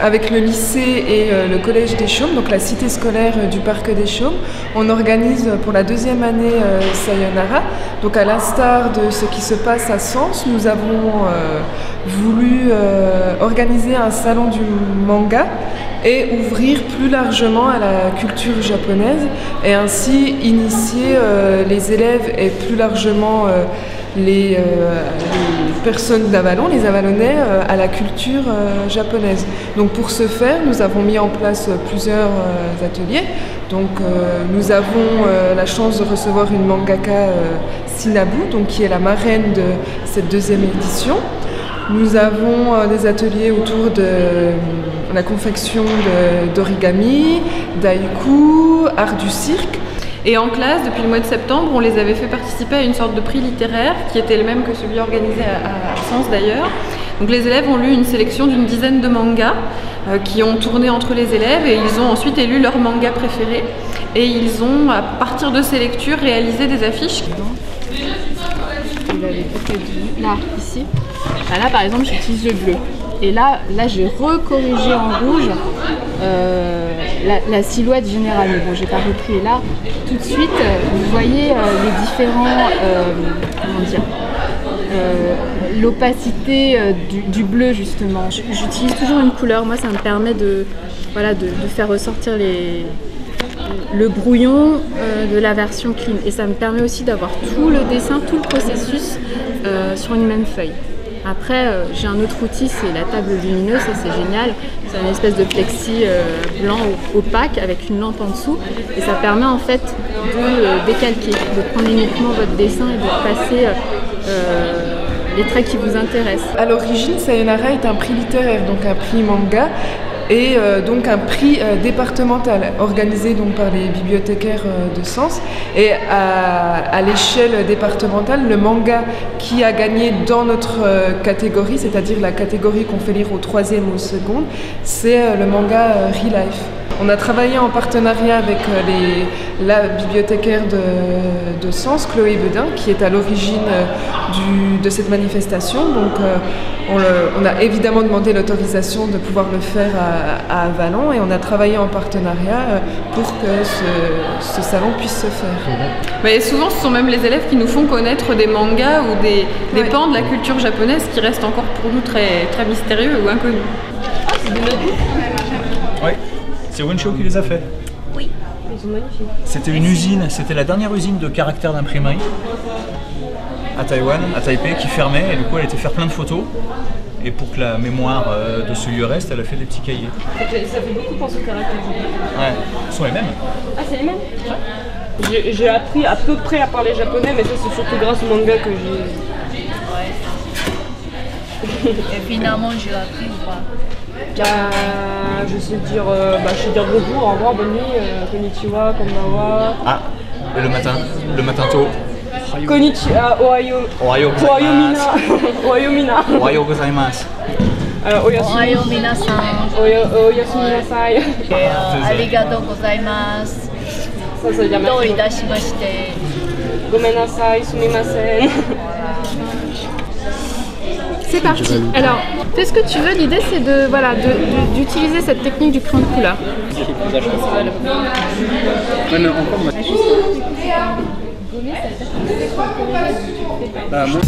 avec le lycée et le collège des Chaumes, donc la cité scolaire du parc des Chaumes, on organise pour la deuxième année Sayonara. Donc à l'instar de ce qui se passe à Sens, nous avons voulu organiser un salon du manga et ouvrir plus largement à la culture japonaise et ainsi initier les élèves et plus largement les personnes d'Avalon, les Avalonnais, à la culture japonaise. Donc pour ce faire, nous avons mis en place plusieurs ateliers. Donc nous avons la chance de recevoir une mangaka Sinabu, donc, qui est la marraine de cette deuxième édition. Nous avons des ateliers autour de la confection d'origami, d'haïku, art du cirque. Et en classe, depuis le mois de septembre, on les avait fait participer à une sorte de prix littéraire qui était le même que celui organisé à Sens d'ailleurs. Donc les élèves ont lu une sélection d'une dizaine de mangas qui ont tourné entre les élèves et ils ont ensuite élu leur manga préféré. Et ils ont, à partir de ces lectures, réalisé des affiches. Là, ici. Là, par exemple, j'utilise le bleu. Et là j'ai recorrigé en rouge la silhouette générale. Mais bon, j'ai pas repris. Et là, tout de suite, vous voyez les différents, comment dire, l'opacité du bleu justement. J'utilise toujours une couleur. Moi, ça me permet de faire ressortir le brouillon de la version clean. Et ça me permet aussi d'avoir tout le dessin, tout le processus sur une même feuille. Après, j'ai un autre outil, c'est la table lumineuse, ça c'est génial. C'est une espèce de plexi blanc opaque avec une lampe en dessous. Et ça permet en fait de décalquer, de prendre uniquement votre dessin et de passer les traits qui vous intéressent. À l'origine, Sayonara est un prix littéraire, donc un prix manga. Et donc un prix départemental organisé donc par les bibliothécaires de Sens. Et à l'échelle départementale, le manga qui a gagné dans notre catégorie, c'est-à-dire la catégorie qu'on fait lire au 3e ou au 2e, c'est le manga Real Life. On a travaillé en partenariat avec la bibliothécaire de Sens, Chloé Bedin, qui est à l'origine de cette manifestation. Donc on a évidemment demandé l'autorisation de pouvoir le faire à Avalon et on a travaillé en partenariat pour que ce salon puisse se faire. Mais souvent ce sont même les élèves qui nous font connaître des mangas ou des pans de la culture japonaise qui restent encore pour nous très, très mystérieux ou inconnus. Oui. C'est Wensho qui les a fait. Oui, ils sont magnifiques. C'était une usine, c'était la dernière usine de caractère d'imprimerie à Taïwan, à Taipei, qui fermait et du coup elle était faire plein de photos. Et pour que la mémoire de ce lieu reste, elle a fait des petits cahiers. Ça fait beaucoup penser au caractère. Ouais, ce sont les mêmes. Ah, c'est les mêmes? Ouais. J'ai appris à peu près à parler japonais, mais ça c'est surtout grâce au manga que j'ai. Ouais. Et finalement, j'ai appris ou pas? Je sais dire, je sais dire bonjour, au revoir, bonne nuit, konnichiwa, konbanwa. Ah, et le matin tôt. Konnichiwa, ohayo. Ohayo gozaimasu. Ohayo mina. Ohayo gozaimasu. Ohayo minasan. Oyasumi nasai. Arigatou gozaimasu. Ça veut dire Do idashimashite. Gomen nasai, sumimasen. C'est parti. Alors, fais ce que tu veux. L'idée, c'est d'utiliser cette technique du crayon de couleur. Moi...